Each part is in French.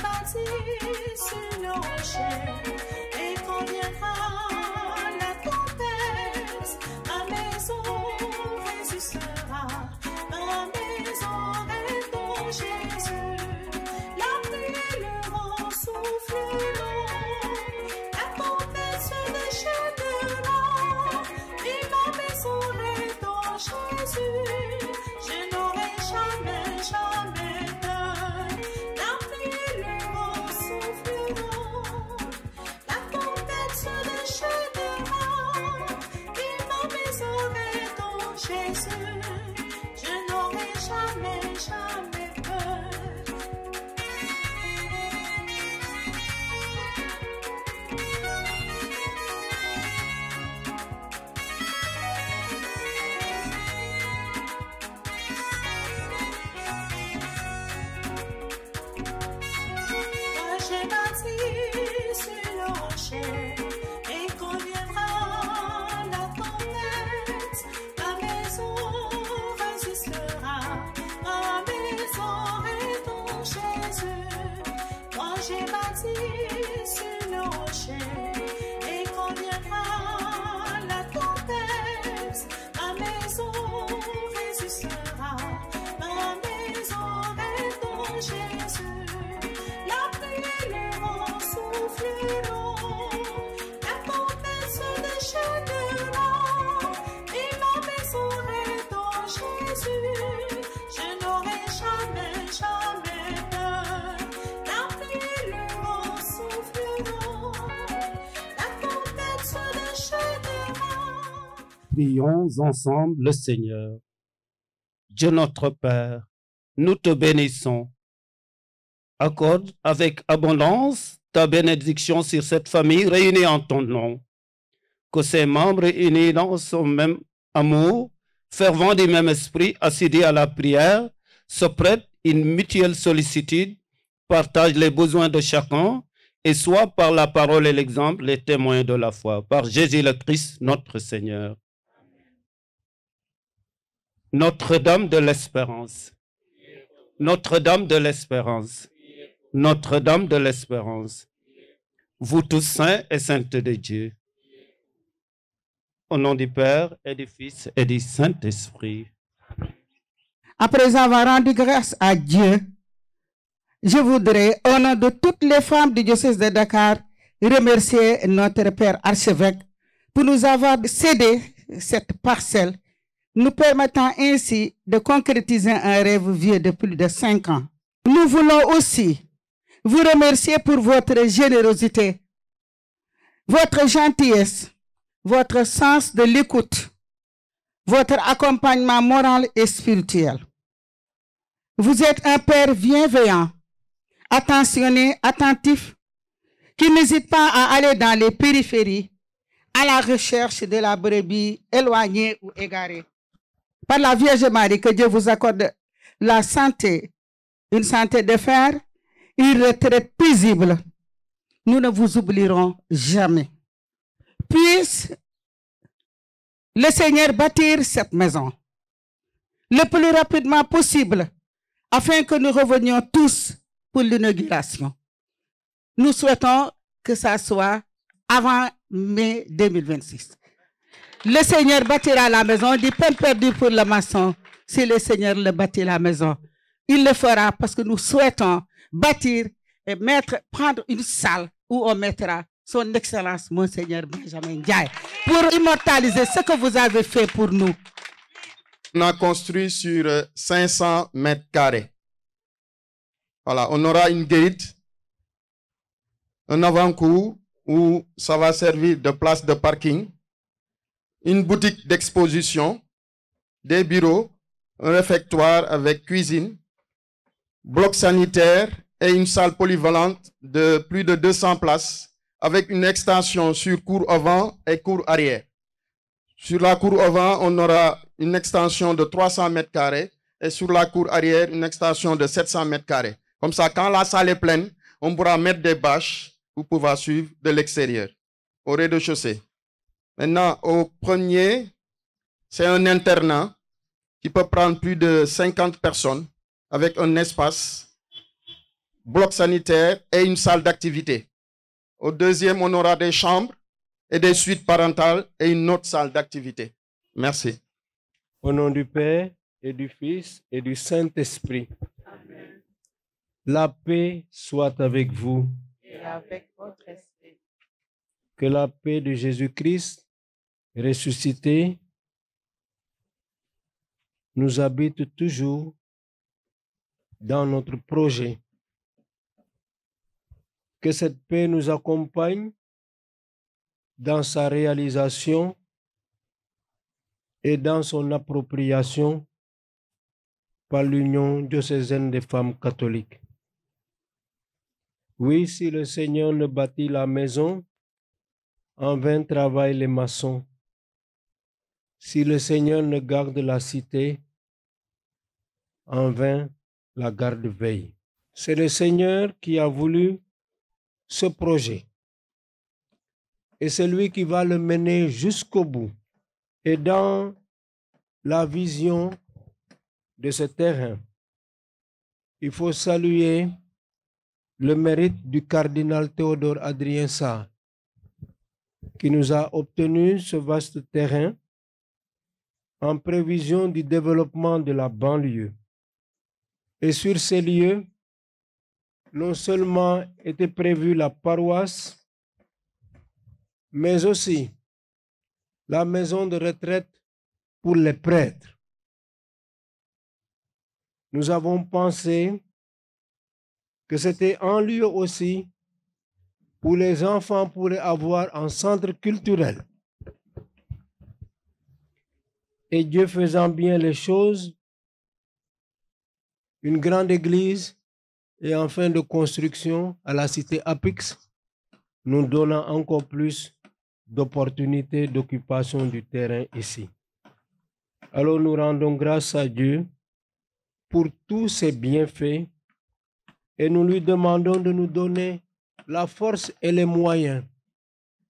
bâti sur le rocher, et quand viendra la tempête, ma maison résistera, ma maison est en Jésus. La pluie et le vent souffleront, la tempête se déchaînera, et ma maison est en Jésus. Je n'aurai jamais, jamais peur. La pluie et le vent souffleront, la tempête se déchaînera, et ma maison est en Jésus. Je n'aurai jamais, jamais peur. Moi j'ai bâti sur le rocher, et quand viendra la tempête, ma maison résistera, ma maison est en Jésus. Moi j'ai bâti sur le rocher, et quand viendra la tempête, ma maison résistera, ma maison est en Jésus. La pluie et le vent souffleront, la tempête se déchaînera, et ma maison est en Jésus. Je n'aurai jamais, jamais peur. La pluie et le vent souffleront, la tempête se déchaînera. Prions ensemble le Seigneur. Dieu notre Père, nous te bénissons. Accorde avec abondance ta bénédiction sur cette famille réunie en ton nom. Que ses membres unis dans son même amour, fervents du même esprit, assidus à la prière, se prêtent une mutuelle sollicitude, partagent les besoins de chacun et soient par la parole et l'exemple les témoins de la foi. Par Jésus le Christ, notre Seigneur. Notre-Dame de l'Espérance. Notre-Dame de l'Espérance. Notre-Dame de l'Espérance. Vous tous saints et saintes de Dieu. Au nom du Père et du Fils et du Saint-Esprit. Après avoir rendu grâce à Dieu, je voudrais, au nom de toutes les femmes du diocèse de Dakar, remercier notre Père archevêque pour nous avoir cédé cette parcelle, nous permettant ainsi de concrétiser un rêve vieux de plus de 5 ans. Nous voulons aussi vous remercier pour votre générosité, votre gentillesse, votre sens de l'écoute, votre accompagnement moral et spirituel. Vous êtes un père bienveillant, attentionné, attentif, qui n'hésite pas à aller dans les périphéries à la recherche de la brebis éloignée ou égarée. Par la Vierge Marie, que Dieu vous accorde la santé, une santé de fer, une retraite paisible. Nous ne vous oublierons jamais. Puisse le Seigneur bâtir cette maison le plus rapidement possible afin que nous revenions tous pour l'inauguration. Nous souhaitons que ça soit avant mai 2026. Le Seigneur bâtira la maison, dit peine perdue pour le maçon. Si le Seigneur le bâtit la maison, il le fera parce que nous souhaitons bâtir et prendre une salle où on mettra son Excellence, Monseigneur Benjamin Ndiaye, pour immortaliser ce que vous avez fait pour nous. On a construit sur 500 mètres carrés. Voilà, on aura une gate, un avant-cour où ça va servir de place de parking, une boutique d'exposition, des bureaux, un réfectoire avec cuisine, bloc sanitaire et une salle polyvalente de plus de 200 places avec une extension sur cour avant et cour arrière. Sur la cour avant, on aura une extension de 300 mètres carrés et sur la cour arrière, une extension de 700 mètres carrés. Comme ça, quand la salle est pleine, on pourra mettre des bâches pour pouvoir suivre de l'extérieur, au rez-de-chaussée. Maintenant, au premier, c'est un internat qui peut prendre plus de 50 personnes avec un espace bloc sanitaire et une salle d'activité. Au deuxième, on aura des chambres et des suites parentales et une autre salle d'activité. Merci. Au nom du Père et du Fils et du Saint-Esprit. Amen. La paix soit avec vous. Et avec votre esprit. Que la paix de Jésus-Christ ressuscité nous habite toujours dans notre projet. Que cette paix nous accompagne dans sa réalisation et dans son appropriation par l'Union diocésaine des femmes catholiques. Oui, si le Seigneur ne bâtit la maison, en vain travaillent les maçons. Si le Seigneur ne garde la cité, en vain la garde veille. C'est le Seigneur qui a voulu ce projet. Et c'est lui qui va le mener jusqu'au bout. Et dans la vision de ce terrain, il faut saluer le mérite du cardinal Théodore Adrien Sarr, qui nous a obtenu ce vaste terrain en prévision du développement de la banlieue. Et sur ces lieux, non seulement était prévue la paroisse, mais aussi la maison de retraite pour les prêtres. Nous avons pensé que c'était un lieu aussi où les enfants pourraient avoir un centre culturel. Et Dieu faisant bien les choses, une grande église est en fin de construction à la cité Apix, nous donnant encore plus d'opportunités d'occupation du terrain ici. Alors nous rendons grâce à Dieu pour tous ses bienfaits et nous lui demandons de nous donner la force et les moyens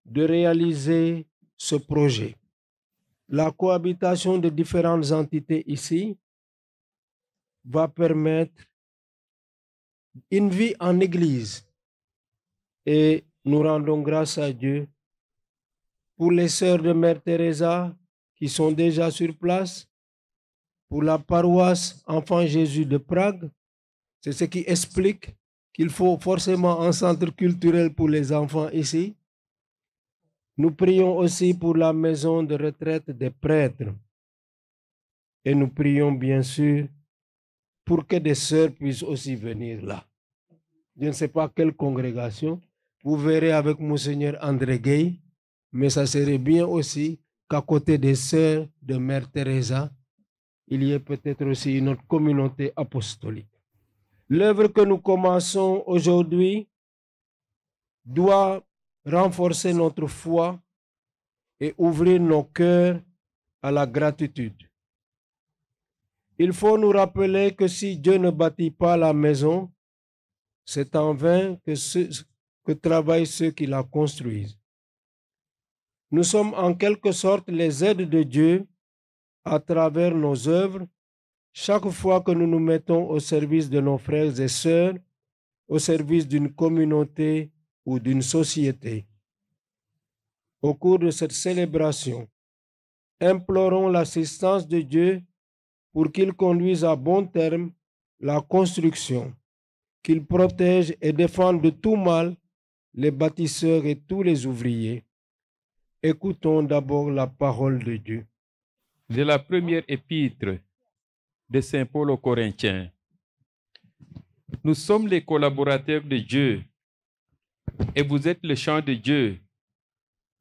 de réaliser ce projet. La cohabitation de différentes entités ici va permettre une vie en église et nous rendons grâce à Dieu pour les sœurs de Mère Teresa qui sont déjà sur place, pour la paroisse Enfant Jésus de Prague. C'est ce qui explique qu'il faut forcément un centre culturel pour les enfants ici. Nous prions aussi pour la maison de retraite des prêtres. Et nous prions bien sûr pour que des sœurs puissent aussi venir là. Je ne sais pas quelle congrégation. Vous verrez avec Monseigneur André Gay, mais ça serait bien aussi qu'à côté des sœurs de Mère Teresa, il y ait peut-être aussi une autre communauté apostolique. L'œuvre que nous commençons aujourd'hui doit renforcer notre foi et ouvrir nos cœurs à la gratitude. Il faut nous rappeler que si Dieu ne bâtit pas la maison, c'est en vain que travaillent ceux qui la construisent. Nous sommes en quelque sorte les aides de Dieu à travers nos œuvres, chaque fois que nous nous mettons au service de nos frères et sœurs, au service d'une communauté ou d'une société. Au cours de cette célébration, implorons l'assistance de Dieu pour qu'il conduise à bon terme la construction, qu'il protège et défende de tout mal les bâtisseurs et tous les ouvriers. Écoutons d'abord la parole de Dieu. De la première épître de Saint Paul aux Corinthiens. Nous sommes les collaborateurs de Dieu et vous êtes le champ de Dieu.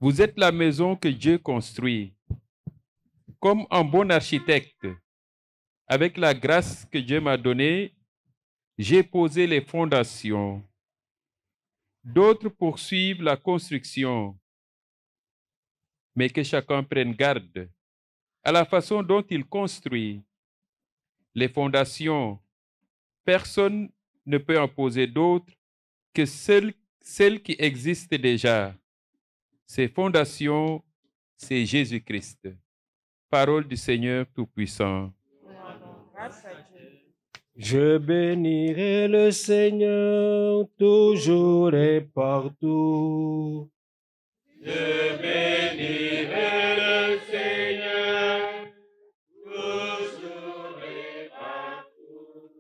Vous êtes la maison que Dieu construit. Comme un bon architecte, avec la grâce que Dieu m'a donnée, j'ai posé les fondations. D'autres poursuivent la construction, mais que chacun prenne garde à la façon dont il construit. Les fondations, personne ne peut en poser d'autres que celles qui existent déjà. Ces fondations, c'est Jésus-Christ. Parole du Seigneur Tout-Puissant. Je bénirai le Seigneur toujours et partout. Je bénirai le Seigneur toujours et partout.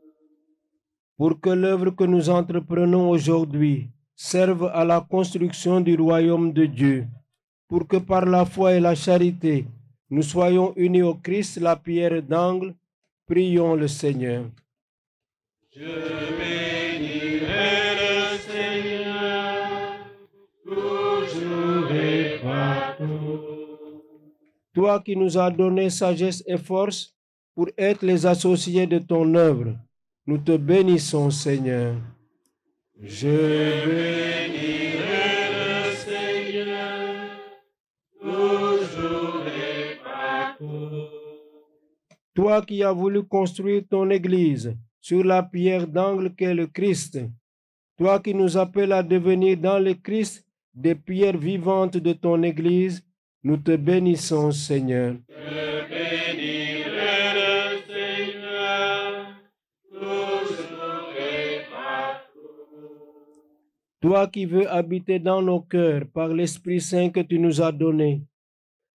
Pour que l'œuvre que nous entreprenons aujourd'hui serve à la construction du royaume de Dieu, pour que par la foi et la charité, nous soyons unis au Christ, la pierre d'angle, prions le Seigneur. Je bénirai le Seigneur toujours et partout. Toi qui nous as donné sagesse et force pour être les associés de ton œuvre, nous te bénissons, Seigneur. Je bénirai le Seigneur toujours et partout. Toi qui as voulu construire ton Église sur la pierre d'angle qu'est le Christ, toi qui nous appelles à devenir dans le Christ des pierres vivantes de ton Église, nous te bénissons, Seigneur. Je bénirai le Seigneur toujours et partout. Toi qui veux habiter dans nos cœurs par l'Esprit Saint que tu nous as donné,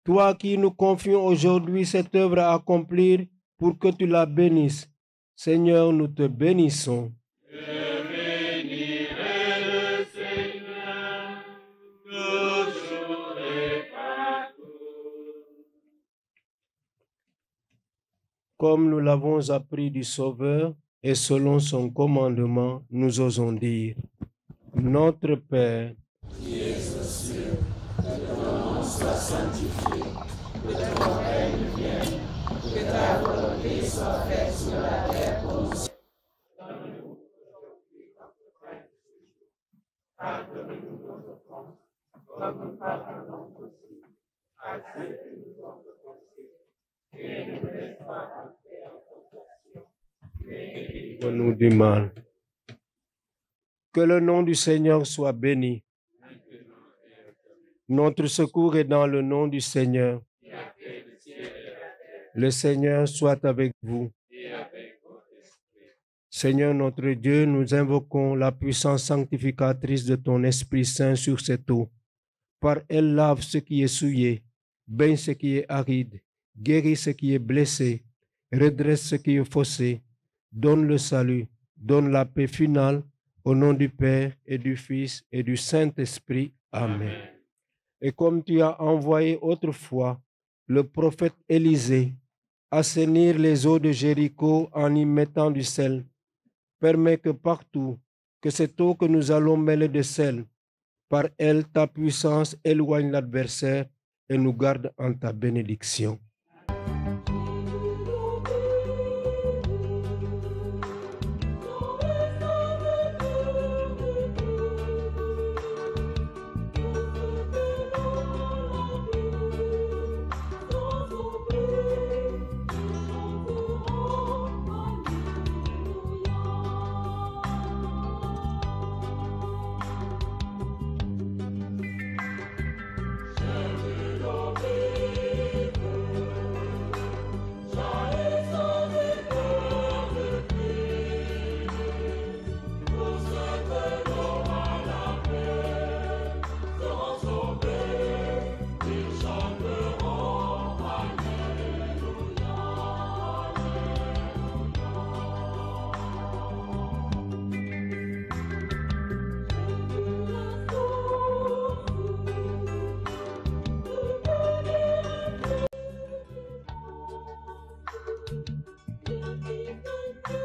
toi qui nous confions aujourd'hui cette œuvre à accomplir pour que tu la bénisses, Seigneur, nous te bénissons. Je bénirai le Seigneur toujours et partout. Comme nous l'avons appris du Sauveur et selon son commandement, nous osons dire, Notre Père, qui es aux cieux, que ton nom soit sanctifié, que ton règne vienne, que ta volonté soit faite sur la terre comme au ciel. Pardonne-nous nos offenses, comme nous pardonnons aussi à ceux qui nous ont offensés, et ne nous laisse pas entrer en tentation, mais délivre-nous du mal. Que le nom du Seigneur soit béni. Notre secours est dans le nom du Seigneur. Le Seigneur soit avec vous. Seigneur notre Dieu, nous invoquons la puissance sanctificatrice de ton Esprit Saint sur cette eau. Par elle, lave ce qui est souillé, baigne ce qui est aride, guérit ce qui est blessé, redresse ce qui est faussé, donne le salut, donne la paix finale, au nom du Père et du Fils et du Saint-Esprit. Amen. Et comme tu as envoyé autrefois le prophète Élisée assainir les eaux de Jéricho en y mettant du sel, permets que partout, que cette eau que nous allons mêler de sel, par elle ta puissance éloigne l'adversaire et nous garde en ta bénédiction.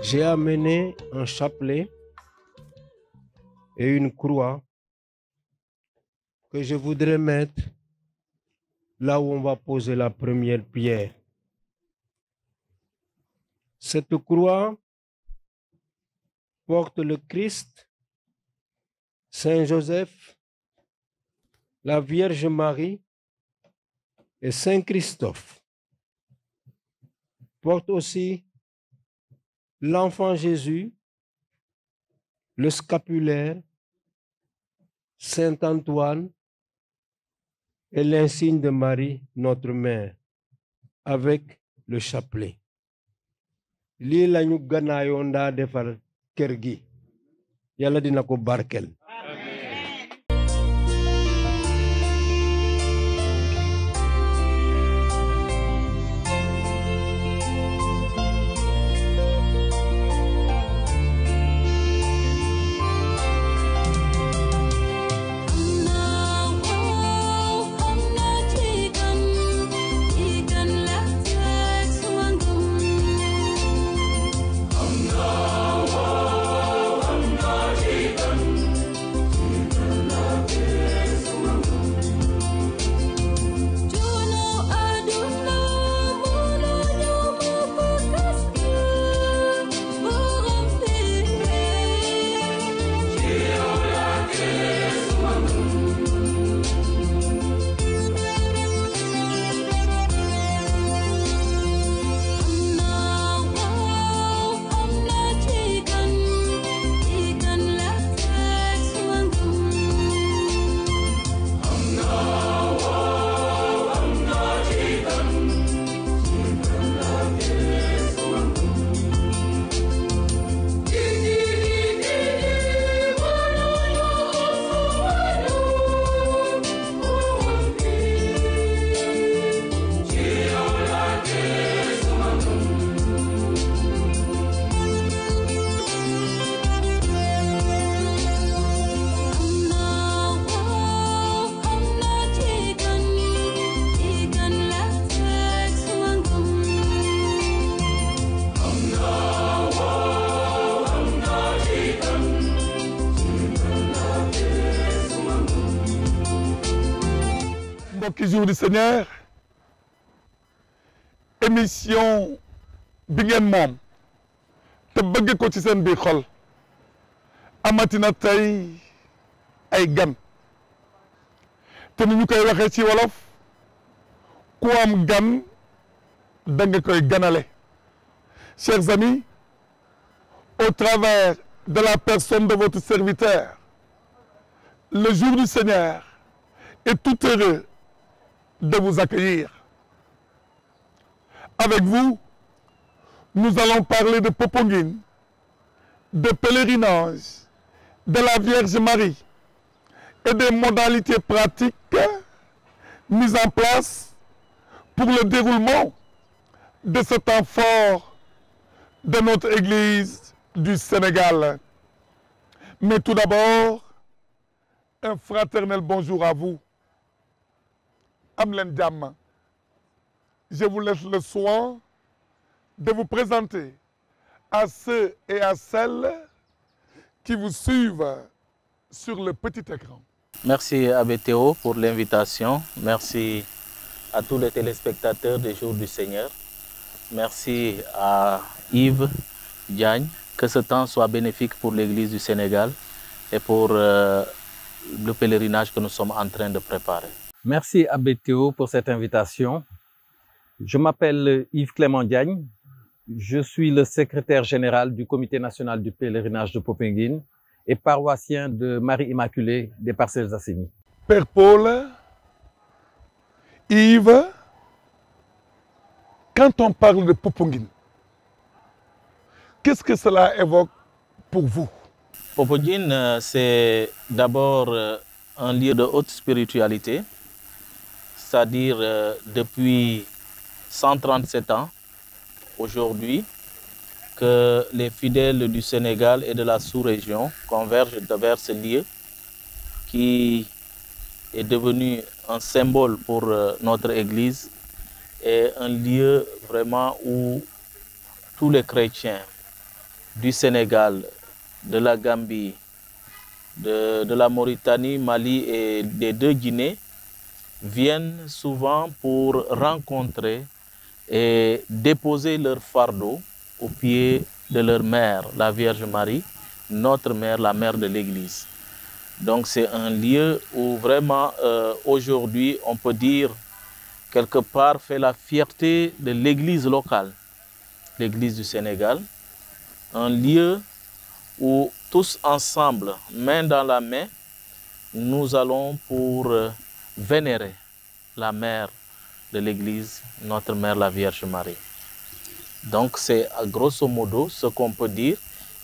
J'ai amené un chapelet et une croix que je voudrais mettre là où on va poser la première pierre. Cette croix porte le Christ, Saint Joseph, la Vierge Marie et Saint Christophe. Porte aussi l'enfant Jésus, le scapulaire, Saint Antoine et l'insigne de Marie, notre mère, avec le chapelet. lii lañu gannaayoo ndaa defal kër gi yàlla dina ko barkel. mbokki jour du Seigneur émission bi ngeen moom te bëgg ko ci seen biir xol amatina tey ay gan te ni ñu koy waxee ci wolof ku am gan da nga koy ganale. Chers amis, au travers de la personne de votre serviteur, le jour du Seigneur est tout heureux de vous accueillir. Avec vous, nous allons parler de Popenguine, de pèlerinage, de la Vierge Marie et des modalités pratiques mises en place pour le déroulement de ce temps fort de notre Église du Sénégal. Mais tout d'abord, un fraternel bonjour à vous. Amlen Diam, je vous laisse le soin de vous présenter à ceux et à celles qui vous suivent sur le petit écran. Merci Abbé Théo pour l'invitation. Merci à tous les téléspectateurs des Jours du Seigneur. Merci à Yves Diagne. Que ce temps soit bénéfique pour l'Église du Sénégal et pour le pèlerinage que nous sommes en train de préparer. Merci Abbé Théo pour cette invitation. Je m'appelle Yves Clément Diagne. Je suis le secrétaire général du Comité national du pèlerinage de Popenguine et paroissien de Marie Immaculée des Parcelles Assainies. Père Paul, Yves, quand on parle de Popenguine, qu'est-ce que cela évoque pour vous? Popenguine, c'est d'abord un lieu de haute spiritualité, c'est-à-dire depuis 137 ans, aujourd'hui, que les fidèles du Sénégal et de la sous-région convergent vers ce lieu qui est devenu un symbole pour notre Église et un lieu vraiment où tous les chrétiens du Sénégal, de la Gambie, de la Mauritanie, Mali et des deux Guinées viennent souvent pour rencontrer et déposer leur fardeau au pied de leur mère, la Vierge Marie, notre mère, la mère de l'Église. Donc c'est un lieu où vraiment aujourd'hui on peut dire quelque part fait la fierté de l'Église locale, l'Église du Sénégal, un lieu où tous ensemble, main dans la main, nous allons pour vénérer la mère de l'Église, notre mère la Vierge Marie. Donc c'est grosso modo ce qu'on peut dire.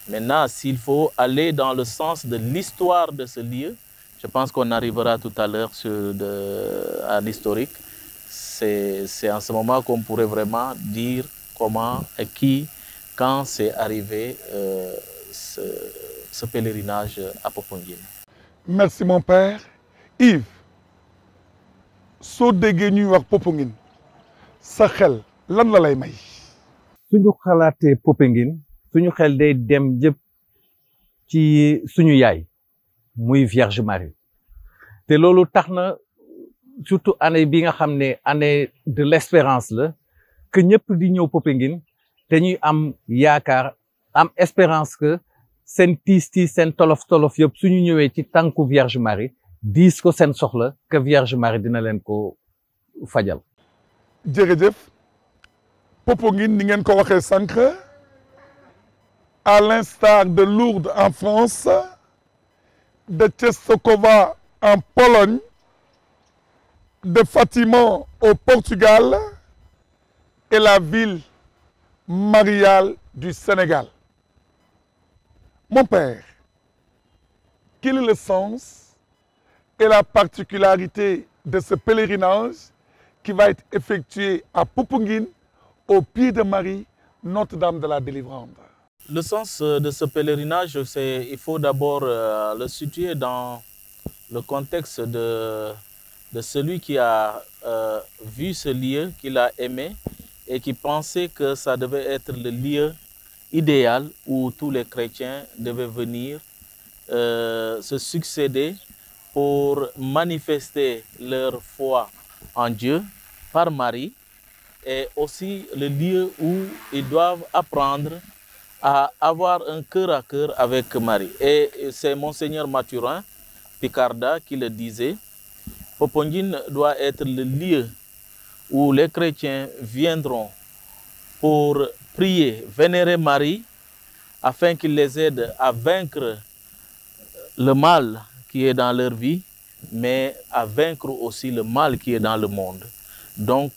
Maintenant, s'il faut aller dans le sens de l'histoire de ce lieu, je pense qu'on arrivera tout à l'heure à l'historique. C'est en ce moment qu'on pourrait vraiment dire comment et qui, quand c'est arrivé ce pèlerinage à Popenguine. Merci mon père. Yves, soo déggee ñuy wax Popenguine sa xel lan la lay may. suñu xalaatee Popenguine suñu xel day dem jëpp ci suñu yaay muy Vierge Marie te loolu tax na surtout année bi nga xam ne année de l'espérance la que ñëpp di ñëw Popenguine te ñuy am yaakaar am espérance que seen tiis seen tolof yëpp suñu ñëwee ci tànku Vierge Marie diis ko seen soxla que Vierge Marie dina leen ko fajal. jërëjëf Popenguine ni ngeen ko waxee sànq à l'instar de Lourdes en France, de Częstochowa en Pologne, de Fatima au Portugal et la ville mariale du Sénégal. Mon père, quel est le sens et la particularité de ce pèlerinage qui va être effectué à Popenguine, au pied de Marie, Notre-Dame de la Délivrance? Le sens de ce pèlerinage, il faut d'abord le situer dans le contexte de celui qui a vu ce lieu, qui l'a aimé et qui pensait que ça devait être le lieu idéal où tous les chrétiens devaient venir se succéder pour manifester leur foi en Dieu par Marie, et aussi le lieu où ils doivent apprendre à avoir un cœur à cœur avec Marie. Et c'est Monseigneur Mathurin Picarda qui le disait, Popenguine doit être le lieu où les chrétiens viendront pour prier, vénérer Marie, afin qu'il les aide à vaincre le mal qui est dans leur vie, mais à vaincre aussi le mal qui est dans le monde. Donc,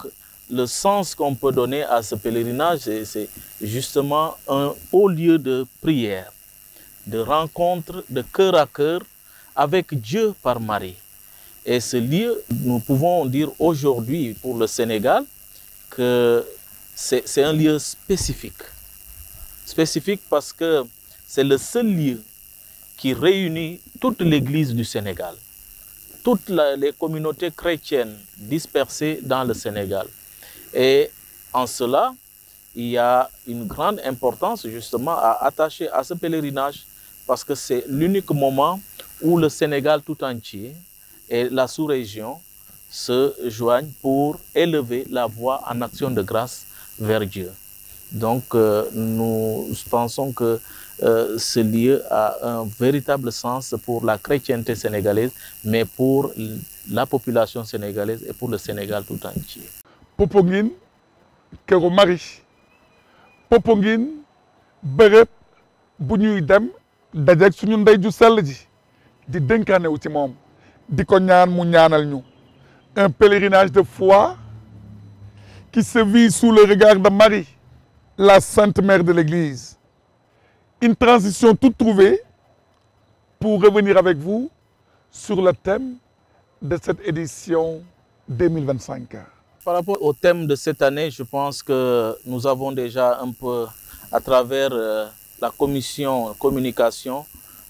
le sens qu'on peut donner à ce pèlerinage, c'est justement un haut lieu de prière, de rencontre, de cœur à cœur avec Dieu par Marie. Et ce lieu, nous pouvons dire aujourd'hui pour le Sénégal que c'est un lieu spécifique. Spécifique parce que c'est le seul lieu qui réunit toute l'Église du Sénégal, toutes les communautés chrétiennes dispersées dans le Sénégal. Et en cela, il y a une grande importance justement à attacher à ce pèlerinage parce que c'est l'unique moment où le Sénégal tout entier et la sous-région se joignent pour élever la voix en action de grâce vers Dieu. Donc nous pensons que ce lieu a un véritable sens pour la chrétienté sénégalaise, mais pour la population sénégalaise et pour le Sénégal tout entier. Popenguine këru Marie Popenguine bërëb bu ñuy dem dajeeg suñu ndey ju sell ji di dénkaane wu ci moom di ko ñaan mu ñaanal ñu un pèlerinage de foi qui se vit sous le regard de Marie, la Sainte Mère de l'Église. Une transition toute trouvée pour revenir avec vous sur le thème de cette édition 2025. Par rapport au thème de cette année, je pense que nous avons déjà un peu, à travers la commission communication,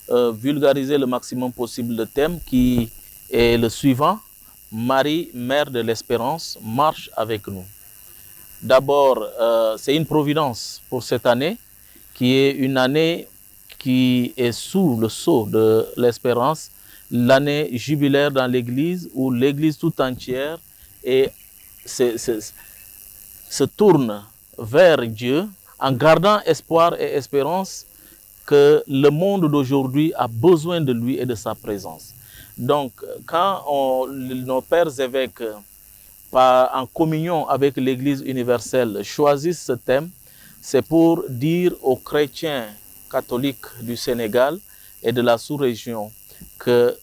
vulgarisé le maximum possible le thème qui est le suivant. Marie, Mère de l'Espérance, marche avec nous. D'abord, c'est une providence pour cette année, qui est une année qui est sous le sceau de l'Espérance, l'année jubilaire dans l'Église, où l'Église tout entière se tourne vers Dieu en gardant espoir et espérance que le monde d'aujourd'hui a besoin de lui et de sa présence. Donc, quand nos pères évêques, en communion avec l'Église universelle, choisissent ce thème, c'est pour dire aux chrétiens catholiques du Sénégal et de la sous-région que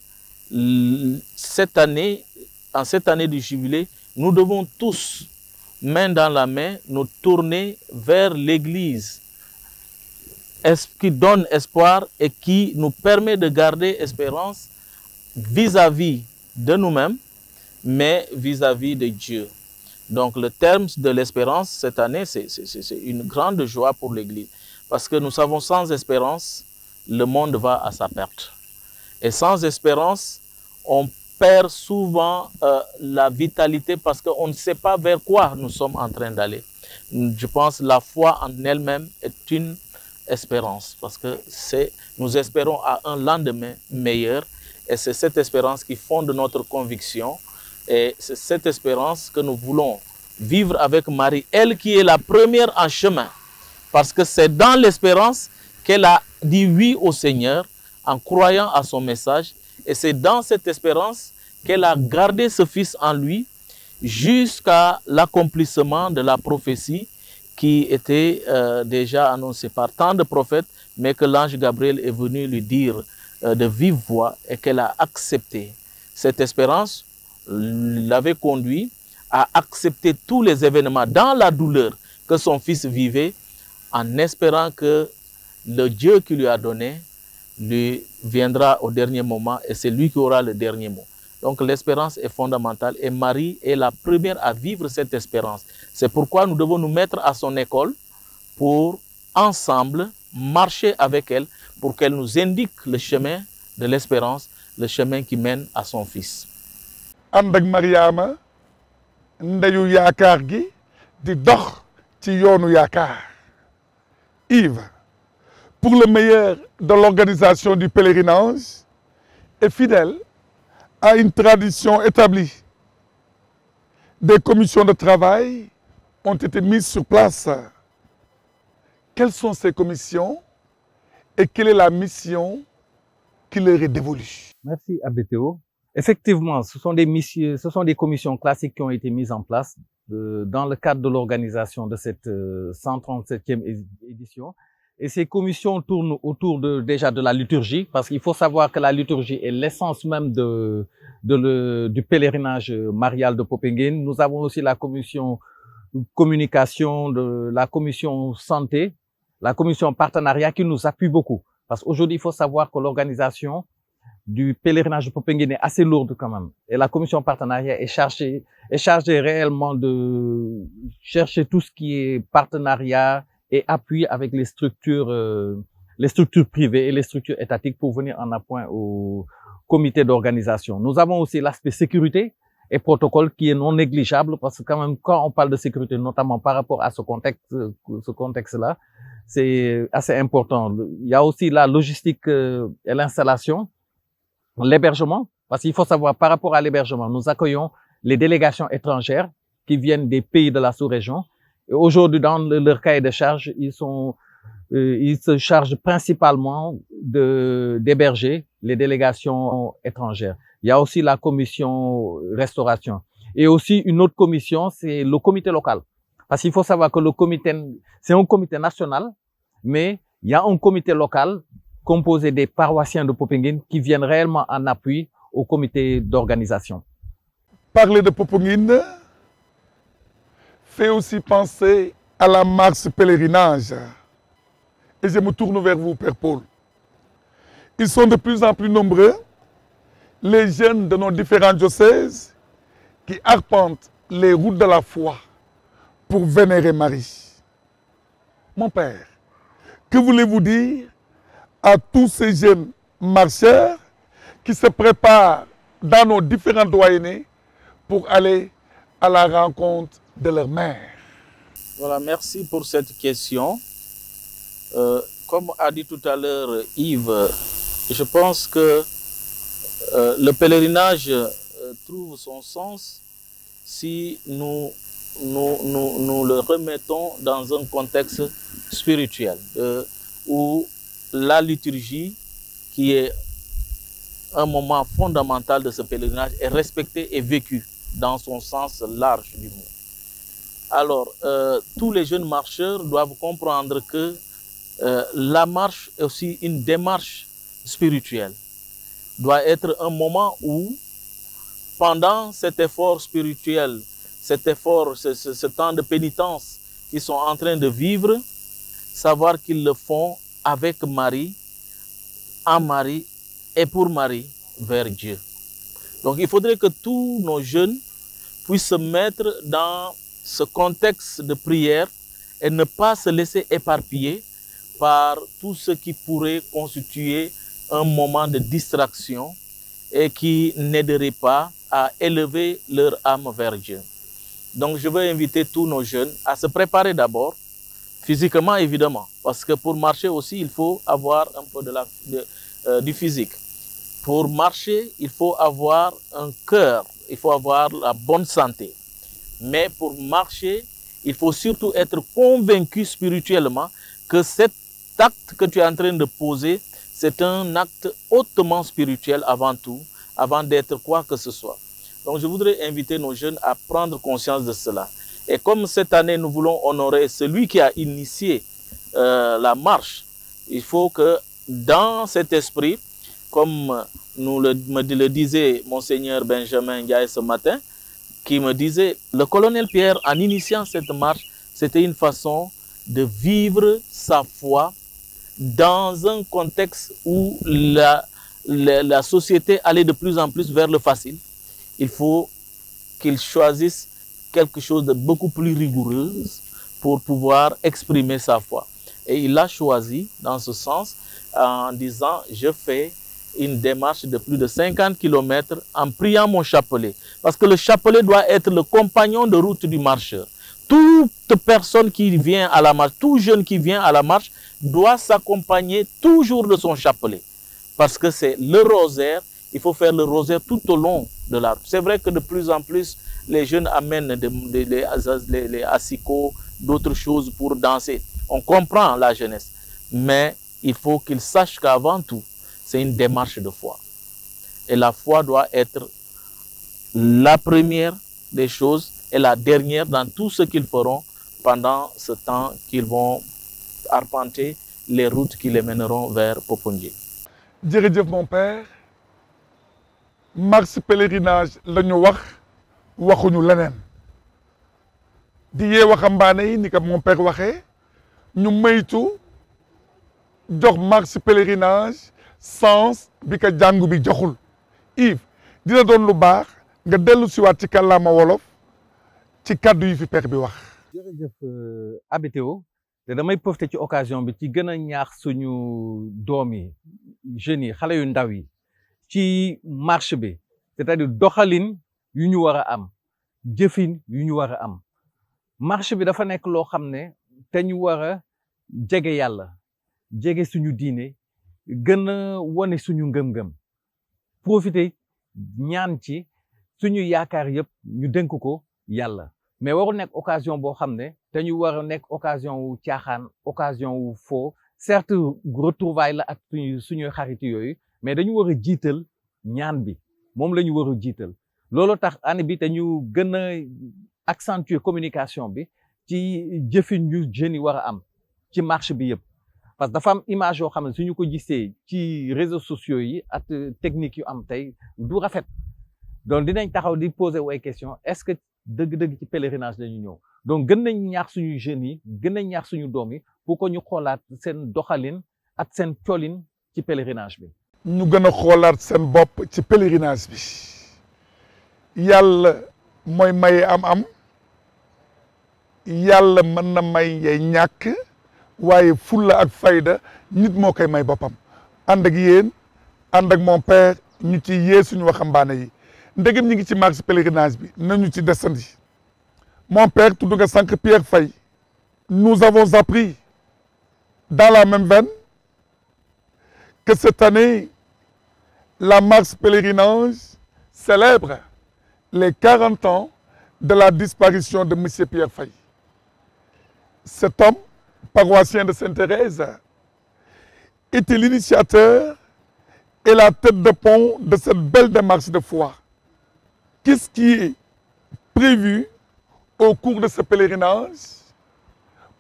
en cette année du jubilé, nous devons tous main dans la main, nous tourner vers l'Église qui donne espoir et qui nous permet de garder espérance vis-à-vis de nous-mêmes, mais vis-à-vis de Dieu. Donc le terme de l'espérance cette année, c'est une grande joie pour l'Église. Parce que nous savons, sans espérance, le monde va à sa perte. Et sans espérance, on perd souvent la vitalité parce qu'on ne sait pas vers quoi nous sommes en train d'aller. Je pense que la foi en elle-même est une espérance parce que nous espérons à un lendemain meilleur et c'est cette espérance qui fonde notre conviction et c'est cette espérance que nous voulons vivre avec Marie, elle qui est la première en chemin parce que c'est dans l'espérance qu'elle a dit oui au Seigneur en croyant à son message et c'est dans cette espérance qu'elle a gardé ce fils en lui jusqu'à l'accomplissement de la prophétie qui était déjà annoncée par tant de prophètes, mais que l'ange Gabriel est venu lui dire de vive voix et qu'elle a accepté. Cette espérance l'avait conduit à accepter tous les événements dans la douleur que son fils vivait, en espérant que le Dieu qui lui a donné lui viendra au dernier moment et c'est lui qui aura le dernier mot. Donc l'espérance est fondamentale et Marie est la première à vivre cette espérance. C'est pourquoi nous devons nous mettre à son école pour ensemble marcher avec elle pour qu'elle nous indique le chemin de l'espérance, le chemin qui mène à son fils. ànd ak Mariama ndeyu yaakaar gi di dox ci yoonu yaakaar. Yves, pour le meilleur de l'organisation du pèlerinage, est fidèle à une tradition établie. Des commissions de travail ont été mises sur place. Quelles sont ces commissions et quelle est la mission qui leur est dévolue? Merci Abbé Théo. Effectivement, ce sont des commissions classiques qui ont été mises en place dans le cadre de l'organisation de cette 137e édition. Et ces commissions tournent autour déjà de la liturgie, parce qu'il faut savoir que la liturgie est l'essence même du pèlerinage marial de Popenguine. Nous avons aussi la commission communication, la commission santé, la commission partenariat qui nous appuie beaucoup. Parce qu'aujourd'hui, il faut savoir que l'organisation du pèlerinage de Popenguine est assez lourde quand même. Et la commission partenariat est chargée réellement de chercher tout ce qui est partenariat et appui avec les structures privées et les structures étatiques pour venir en appoint au comité d'organisation. Nous avons aussi l'aspect sécurité et protocole qui est non négligeable parce que quand même, quand on parle de sécurité, notamment par rapport à ce contexte-là, c'est assez important. Il y a aussi la logistique et l'installation, l'hébergement, parce qu'il faut savoir, par rapport à l'hébergement, nous accueillons les délégations étrangères qui viennent des pays de la sous-région. Et aujourd'hui, dans leur cahier de charge, ils se chargent principalement d'héberger les délégations étrangères. Il y a aussi la commission restauration. Et aussi une autre commission, c'est le comité local. Parce qu'il faut savoir que le comité, c'est un comité national, mais il y a un comité local composé des paroissiens de Popenguine qui viennent réellement en appui au comité d'organisation. Parler de Popenguine fait aussi penser à la marche pèlerinage. Et je me tourne vers vous, Père Paul. Ils sont de plus en plus nombreux, les jeunes de nos différents diocèses, qui arpentent les routes de la foi pour vénérer Marie. Mon Père, que voulez-vous dire à tous ces jeunes marcheurs qui se préparent dans nos différents doyennés pour aller à la rencontre de leur mère? Voilà, merci pour cette question. Comme a dit tout à l'heure Yves, je pense que le pèlerinage trouve son sens si nous le remettons dans un contexte spirituel où la liturgie, qui est un moment fondamental de ce pèlerinage, est respectée et vécue dans son sens large du mot. Alors, tous les jeunes marcheurs doivent comprendre que la marche est aussi une démarche spirituelle. Doit être un moment où, pendant cet effort spirituel, cet effort, ce temps de pénitence qu'ils sont en train de vivre, savoir qu'ils le font avec Marie, en Marie et pour Marie vers Dieu. Donc il faudrait que tous nos jeunes puissent se mettre dans ce contexte de prière et ne pas se laisser éparpiller par tout ce qui pourrait constituer un moment de distraction et qui n'aiderait pas à élever leur âme vers Dieu. Donc je veux inviter tous nos jeunes à se préparer d'abord, physiquement évidemment, parce que pour marcher aussi, il faut avoir un peu du physique. Pour marcher, il faut avoir un cœur, il faut avoir la bonne santé. Mais pour marcher, il faut surtout être convaincu spirituellement que cet acte que tu es en train de poser, c'est un acte hautement spirituel avant tout, avant d'être quoi que ce soit. Donc je voudrais inviter nos jeunes à prendre conscience de cela. Et comme cette année, nous voulons honorer celui qui a initié la marche, il faut que dans cet esprit, comme me le disait Monseigneur Benjamin Ndiaye ce matin, qui me disait, le colonel Pierre, en initiant cette marche, c'était une façon de vivre sa foi dans un contexte où la société allait de plus en plus vers le facile. Il faut qu'il choisisse quelque chose de beaucoup plus rigoureux pour pouvoir exprimer sa foi. Et il a choisi dans ce sens en disant, je fais une démarche de plus de 50 km en priant mon chapelet. Parce que le chapelet doit être le compagnon de route du marcheur. Toute personne qui vient à la marche, tout jeune qui vient à la marche, doit s'accompagner toujours de son chapelet. Parce que c'est le rosaire, il faut faire le rosaire tout au long de la route. C'est vrai que de plus en plus, les jeunes amènent les assicots, d'autres choses pour danser. On comprend la jeunesse. Mais il faut qu'ils sachent qu'avant tout, c'est une démarche de foi. Et la foi doit être la première des choses et la dernière dans tout ce qu'ils feront pendant ce temps qu'ils vont arpenter les routes qui les mèneront vers Popondier. jërëjëf mon père marche pèlerinage la ñu waxuñu leneen di yee waxambaane yi ni ko mon père waxee ñu maytu jox marche pèlerinage sens bi ko jàngu bi joxul Yves dina doon lu baax nga dellu siwaat ci kàllaama wolof ci kàddu yi fi père bi wax. jërëjëf Abbé Théo te damay profité ci occasion bi ci gën a ñaax suñu doom yi jeunes yi xale yu ndaw yi ci marche bi c'est-à-dire doxalin yu ñu war a am jëfin yu ñu war a am marche bi dafa nekk loo xam ne te ñu war a jege yàlla jege suñu diine gën a wane suñu ngëm-ngëm profité ñaan ci suñu yaakaar yëpp ñu dénk ko yàlla mais waru nekk occasion boo xam ne te ñu war a nekk occasion wu caaxaan occasion wu foo certes retrouvailles la ak suñuy xarit yooyu mais dañu war a jiital ñaan bi moom la ñu war a jiital loolu tax année bi te ñu gën a accentuer communication bi ci jëfin yu jeunes yi war a am ci marche bi yëpp parce que dafa am image yoo xam ne suñu ko gisee ci réseaux sociaux yi ak technique yu am tey du rafet donc dinañ taxaw di poser ay questions est-ce que dëgg-dëgg ci pèlerinage lañu ñëw donc gën nañ ñaax suñu jeunes yi gën nañ ñaax suñu doom yi pour que ñu xoolaat seen doxalin ak seen colin ci pèlerinage bi. ñu gën a xoolaat seen bopp ci pèlerinage bi yàlla mooy maye am-am yàlla mën na may yay ñàkk waaye fulla ak fayda nit moo koy may boppam ànd ak yéen ànd ak mon père ñu ci yee suñu waxambaane yi ndegem ñi ngi ci marche pèlerinage bi nañu ci desandi mon père tudd nga sànq Pierre Faye nous avons appris dans la même veine que cette année la marche pèlerinage célèbre les 40 ans de la disparition de monsieur Pierre Faye. Cet homme paroissien de Sainte-Thérèse était l'initiateur et la tête de pont de cette belle démarche de foi. Qu'est-ce qui est prévu au cours de ce pèlerinage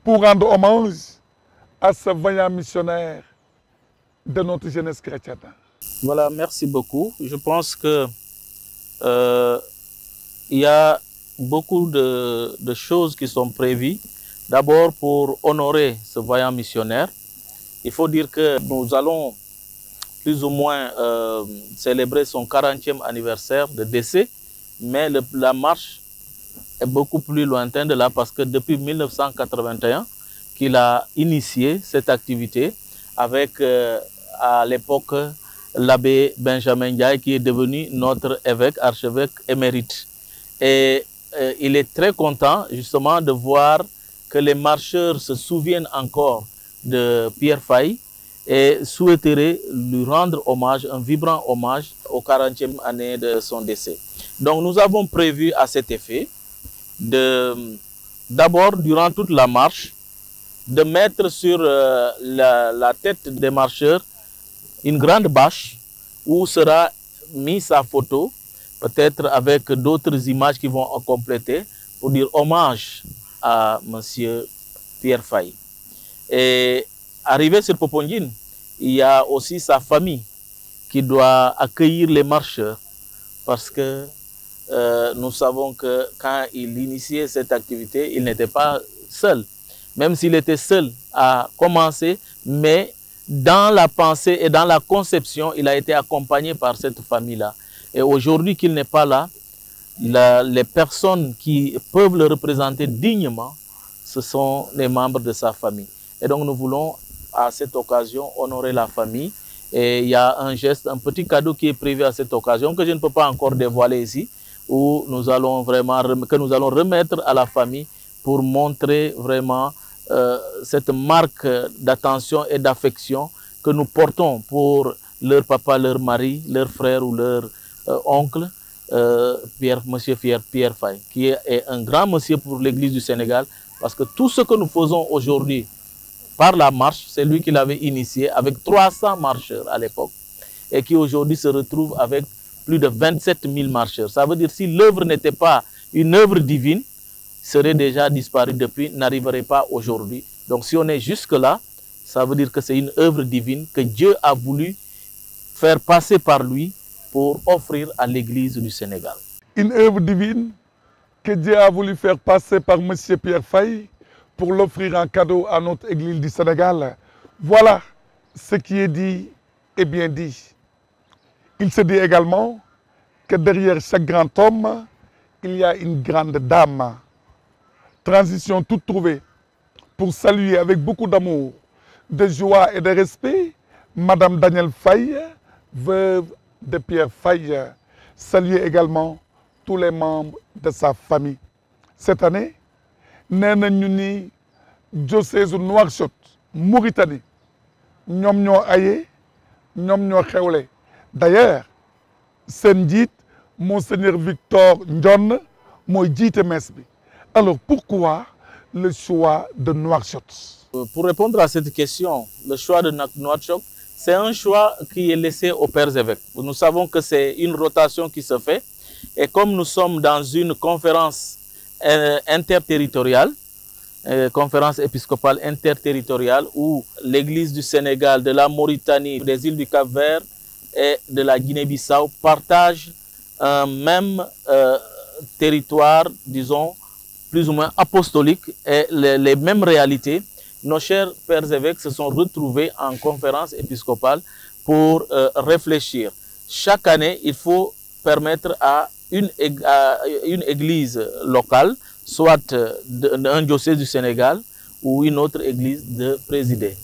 pour rendre hommage à ce vaillant missionnaire de notre jeunesse chrétienne? Voilà, merci beaucoup. Je pense que il y a beaucoup de choses qui sont prévues. D'abord, pour honorer ce vaillant missionnaire, il faut dire que nous allons plus ou moins célébrer son 40e anniversaire de décès, mais la marche est beaucoup plus lointaine de là parce que depuis 1981 qu'il a initié cette activité avec à l'époque l'abbé Benjamin Ndiaye qui est devenu notre évêque, archevêque émérite. Et il est très content justement de voir que les marcheurs se souviennent encore de Pierre Faye et souhaiterait lui rendre hommage, un vibrant hommage aux 40e année de son décès. Donc nous avons prévu à cet effet d'abord, durant toute la marche, de mettre sur la tête des marcheurs une grande bâche où sera mise sa photo, peut-être avec d'autres images qui vont compléter, pour dire hommage à M. Pierre Faye. Et arrivé sur Popenguine, il y a aussi sa famille qui doit accueillir les marcheurs parce que nous savons que quand il initiait cette activité, il n'était pas seul. Même s'il était seul à commencer, mais dans la pensée et dans la conception, il a été accompagné par cette famille-là. Et aujourd'hui qu'il n'est pas là, les personnes qui peuvent le représenter dignement, ce sont les membres de sa famille. Et donc nous voulons à cette occasion honorer la famille. Et il y a un geste, un petit cadeau qui est prévu à cette occasion que je ne peux pas encore dévoiler ici, où nous allons vraiment remettre à la famille pour montrer vraiment cette marque d'attention et d'affection que nous portons pour leur papa, leur mari, leur frère ou leur oncle, monsieur Pierre Faye, qui est un grand monsieur pour l'Église du Sénégal, parce que tout ce que nous faisons aujourd'hui par la marche, c'est lui qui l'avait initié avec 300 marcheurs à l'époque et qui aujourd'hui se retrouve avec plus de 27 000 marcheurs. Ça veut dire que si l'œuvre n'était pas une œuvre divine, serait déjà disparu depuis, n'arriverait pas aujourd'hui. Donc si on est jusque-là, ça veut dire que c'est une œuvre divine que Dieu a voulu faire passer par lui pour offrir à l'Église du Sénégal. Une œuvre divine que Dieu a voulu faire passer par M. Pierre Faye pour l'offrir en cadeau à notre Église du Sénégal. Voilà ce qui est dit et bien dit. Il se dit également que derrière chaque grand homme, il y a une grande dame. Transition toute trouvée pour saluer avec beaucoup d'amour, de joie et de respect Madame Danielle Faye, veuve de Pierre Faye. Saluer également tous les membres de sa famille. Cette année, nee nañu ni diocèse Nouakchott Mauritanie ñoom ñoo aye ñoom ñoo xewle. D'ailleurs seen njiit Monseigneur Victor Ndione mooy jiite messe bi. Alors pourquoi le choix de Nouakchott? Pour répondre à cette question, le choix de Nouakchott, c'est un choix qui est laissé aux pères évêques. Nous savons que c'est une rotation qui se fait et comme nous sommes dans une conférence interterritoriale, conférence épiscopale interterritoriale où l'Église du Sénégal, de la Mauritanie, des îles du Cap-Vert et de la Guinée-Bissau partagent un même territoire, disons, plus ou moins apostolique et les mêmes réalités. Nos chers pères évêques se sont retrouvés en conférence épiscopale pour réfléchir. Chaque année, il faut permettre à une église locale, soit un diocèse du Sénégal ou une autre église, de présider.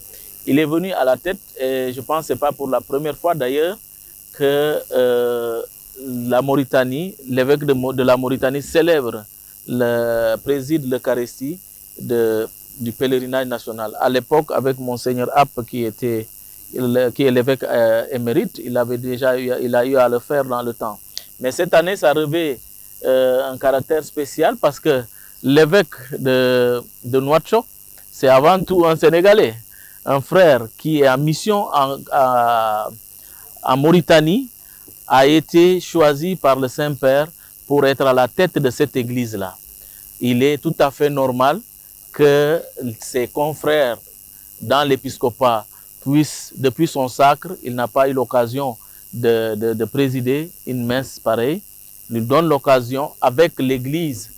Il est venu à la tête, et je pense que ce n'est pas pour la première fois d'ailleurs, que la Mauritanie, l'évêque de la Mauritanie célèbre, préside l'Eucharistie du pèlerinage national. À l'époque, avec Monseigneur App, qui est l'évêque émérite, il a eu à le faire dans le temps. Mais cette année, ça revêt un caractère spécial parce que l'évêque de Nouakchott, c'est avant tout un Sénégalais, un frère qui est en mission en Mauritanie, a été choisi par le Saint-Père pour être à la tête de cette église-là. Il est tout à fait normal que ses confrères dans l'épiscopat puissent, depuis son sacre, il n'a pas eu l'occasion de présider une messe pareille, lui donne l'occasion avec l'église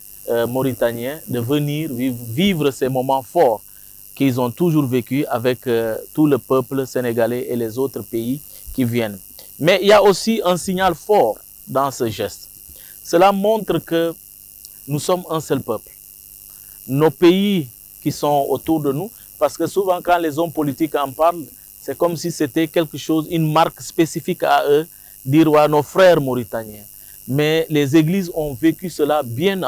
mauritaniens de venir vivre ces moments forts qu'ils ont toujours vécu avec tout le peuple sénégalais et les autres pays qui viennent. Mais il y a aussi un signal fort dans ce geste. Cela montre que nous sommes un seul peuple. Nos pays qui sont autour de nous, parce que souvent quand les hommes politiques en parlent, c'est comme si c'était quelque chose, une marque spécifique à eux, dire ouais, nos frères mauritaniens. Mais les églises ont vécu cela bien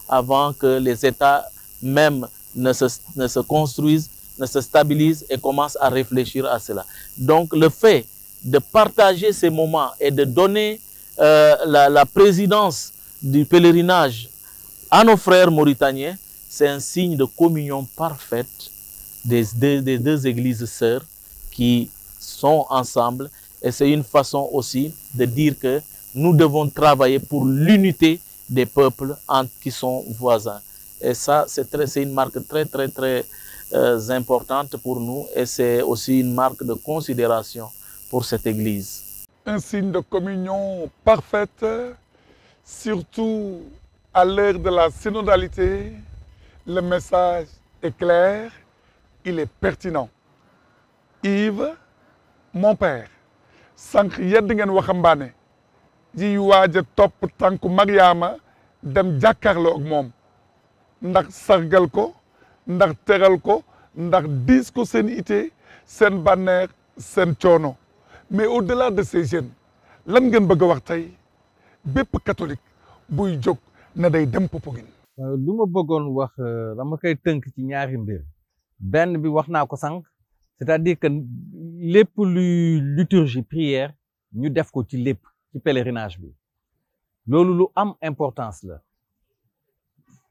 avant que les États même ne se construisent, ne se stabilisent et commencent à réfléchir à cela. Donc le fait de partager ces moments et de donner la présidence du pèlerinage à nos frères mauritaniens, c'est un signe de communion parfaite des deux églises sœurs qui sont ensemble. Et c'est une façon aussi de dire que nous devons travailler pour l'unité des peuples qui sont voisins. Et ça, c'est une marque très importante pour nous et c'est aussi une marque de considération pour cette église. Un signe de communion parfaite, surtout à l'ère de la synodalité. Le message est clair, il est pertinent. Yves, mon père, sànq yedd ngeen waxambaane ji waaj a topp tànku Mariama dem jàkkaarloo ak moom ndax sargal ko ndax teral ko ndax diis ko seen ité seen bànneex seen coono mais au-delà de ces jeunes lan ngeen bëgg a wax tey bépp catholique buy jóg na day dem Popenguine. lu ma bëggoon wax dama koy tënk ci ñaari mbir benn bi wax naa ko sànq c'est-à-dire que lépp luy liturgie prière ñu def ko ci lépp ci pèlerinage bi loolu lu am importance la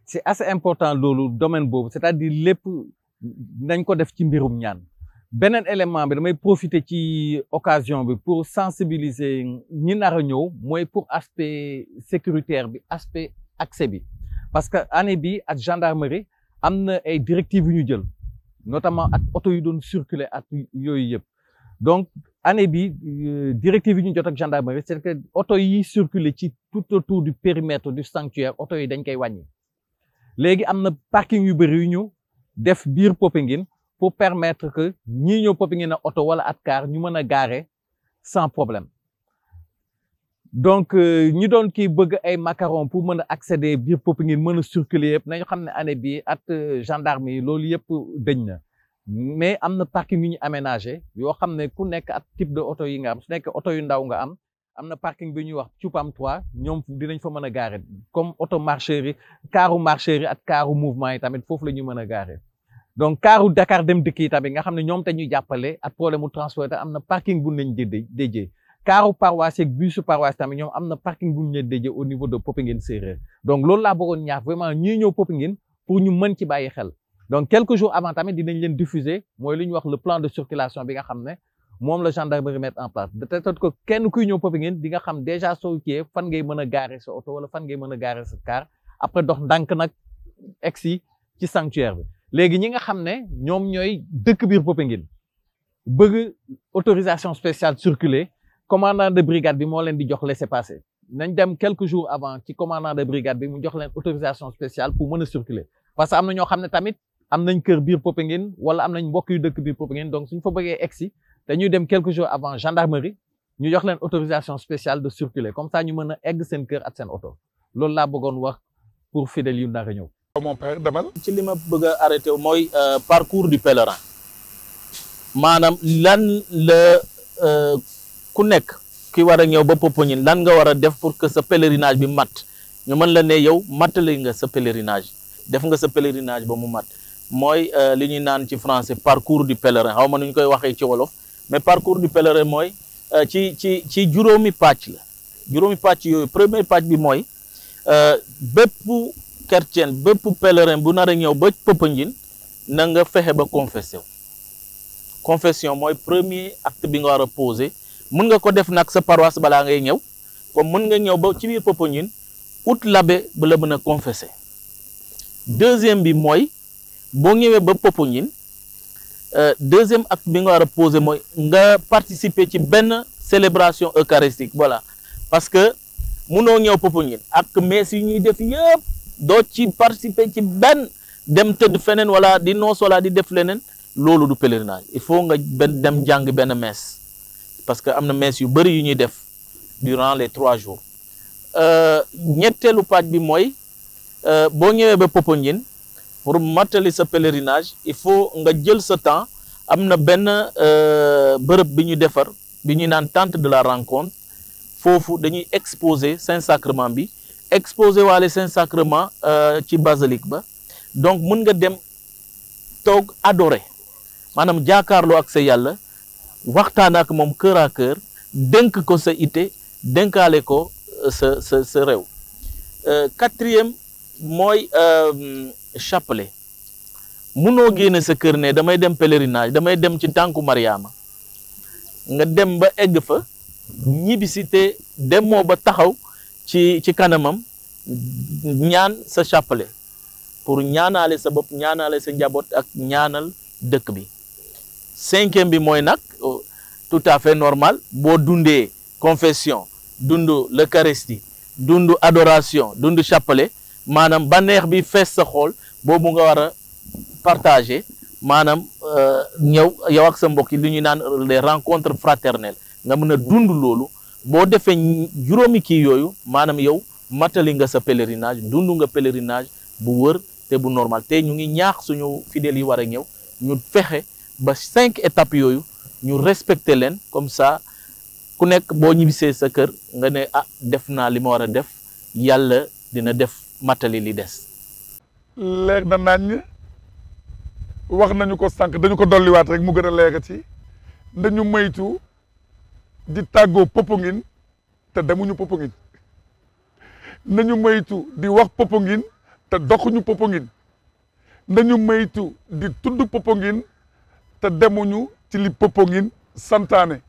c'est assez important loolu domaine boobu c'est-à-dire lépp nañ ko def ci mbirum ñaan beneen élément bi damay profiter ci occasion bi pour sensibiliser ñi nar a ñëw mooy pour aspect sécuritaire bi aspect accès bi parce que année bi ak gendarmerie am na ay directives yu ñu jël notamment ak oto yu doon circuler ak yooyu yëpp donc année bi directive yi ñu jot ak gendarmerie c'est que oto yi circuler ci tout autour du périmètre du sanctuaire oto yi dañ koy wàññi léegi am na parking yu bëri yu ñu def biir Popenguine pour permettre que ñii ñëw Popenguine oto wala at car ñu mën a garer sans problème donc ñi doon kii bëgg ay macarons pour mën a accéder biir Popenguine mën a circuler yëpp nañu xam ne année bi at gendarme yi loolu yëpp dañ na mais am na parking yu ñu aménagé yoo xam ne ku nekk ak type de oto yi nga am su nekk oto yu ndaw nga am na parking bi ñuy wax Cupam 3 ñoom dinañ fa mën a garer comme oto marcheurs yi kaaru marcheurs yi ak kaaru mouvement yi tamit foofu la ñu mën a garer donc kaaru Dakar dem dikk yi tamit nga xam ne ñoom te ñuy jàppale ak problème mu transport am na parking bu nañ déjee kaaru paroisse ak busu paroisse tamit ñoom am na parking bu ñu leen déjee au niveau de Popenguine Séeréer donc loolu laa bëggoon ñaax vraiment ñii ñëw Popenguine pour ñu mën ci bàyyi xel donc quelques jours avant tamit dinañ leen diffuser mooy lu ñuy wax le plan de circulation bi nga xam ne moom la gendarmerie mettre en place de telle sorte que kenn kuy ñëw Popenguine di nga xam déjà soo kiiyee fan ngay mën a garer sa oto wala fan ngay mën a garer sa car après dox ndànk nag egsi ci sanctuaire bi léegi ñi nga xam ne ñoom ñooy dëkk biir Popenguine bëgg autorisation spéciale circuler commandant de brigade bi moo leen di jox laissez-passer nañ dem quelques jours avant ci commandant de brigade bi mu jox leen autorisation spéciale pour mën a circuler parce que am na ñoo xam ne tamit am nañ kër biir Popenguine wala am nañ mbokk yu dëkk biir Popenguine donc suñ fa bëggee egsi dañuy dem quelques jours avant gendarmerie ñu jox leen autorisation spéciale de circuler comme ça ñu mën a egg seen kër ak seen oto loolu laa bëggoon wax pour fidèles yu nar a ñëw. mon père demal. ci li ma bëgg a arrêté mooy parcours du pèlerin maanaam lan la ku nekk ki war a ñëw ba Popenguine lan nga war a def pour que sa pèlerinage bi mat ñu mën la ne yow matale nga sa pèlerinage def nga sa pèlerinage ba mu mat mooy li ñuy naan ci français parcours du pèlerin xaw ma nu ñu koy waxee ci wolof mais parcours du pèlerin mooy ci juróomi pàcc la juróomi pàcc yooyu premier pàcc bi mooy bépp chrétien bépp pèlerin bu nar a ñëw ba Popenguine na nga fexe ba confessé wu confession mooy premier acte bi nga war a posé mën nga ko def nag sa paroisse balaa ngay ñëw comme mën nga ñëw ba ci biir Popenguine ut l'abbé bu la mën a confessé deuxième bi mooy boo ñëwee ba Popenguine deuxième acte bi nga war a posé mooy nga participer ci benn célébration eucharistique voilà parce que munoo ñëw Popenguine ak messe yi ñuy def yëpp doo ci participer ci benn dem tëdd feneen wala di noos wala di def leneen loolu du pèlerinage. Il faut nga dem jàng benn messe parce que am na messe yu bëri yu ñuy def durant les 3 jours. ñetteelu pàcc bi mooy boo ñëwee ba Popenguine pour mattali sa pèlerinage il faut nga jël sa temps. am na benn bërëb bi ñu defar bi ñuy naan tente de la rencontre foofu dañuy exposer Saint-Sacrement bi exposer waale Saint-Sacrement ci basilique ba donc mën nga dem toog adorer maanaam jaakaarloo ak sa yàlla waxtaan ak moom cœur à cœur dénk ko sa ité dénkaale ko sa réew. 4e mooy chapelet. munoo génne sa kër ne damay dem pèlerinage damay dem ci tànku Mariama nga dem ba egg fa ñibbisi te demoo ba taxaw ci kanamam ñaan sa chapelet pour ñaanaale sa bopp ñaanaale sa njaboot ak ñaanal dëkk bi. 5e bi mooy nag tout à fait normal boo dundee confession dundu l'Eucharistie dundu adoration dundu chapelet maanaam bànneex bi fees sa xol boobu nga war a partager maanaam ñëw yow ak sa mbokk yi li ñuy naan les rencontres fraternelles nga mën a dund loolu boo defee juróomi kii yooyu maanaam yow matali nga sa pèlerinage dund nga pèlerinage bu wër te bu normal te ñu ngi ñaax suñu fidèles yi war a ñëw ñu fexe ba 5 étapes yooyu ñu respecter leen comme ça ku nekk boo ñibbisee sa kër nga ne ah def naa li ma war a def yàlla dina def matali li des. leer na nañ wax nañu ko sànq dañu ko dolliwaat rek mu gën a leerati dañu moytu di tàggoo Popenguine te demuñu Popenguine nañu moytu di wax Popenguine te doxuñu Popenguine nañu moytu di tudd Popenguine te demuñu ci li Popenguine santaane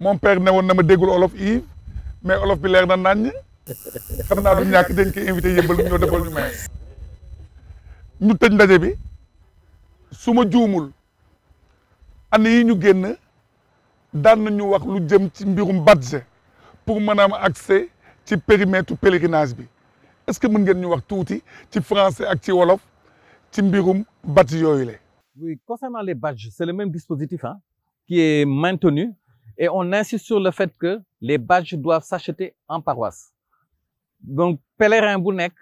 mon père ne woon na ma déggul olof Yves mais olof bi leer na nañ xam naa du ñàkk dañ koy invité yëmbal ñoo defal ñu may ñu tëj ndaje bi su ma juumul année yi ñu génn daan nañu wax lu jëm ci mbirum badge pour mën a am accès ci périmètre pèlerinage bi est-ce que mën ngeen ñu wax tuuti ci français ak ci wolof ci mbirum badge yooyu la. Oui, concernant les badges, c'est le même dispositif qui est maintenu et on insiste sur le fait que les badges doivent s'acheter en paroisse. Donc pèlerin bu nekk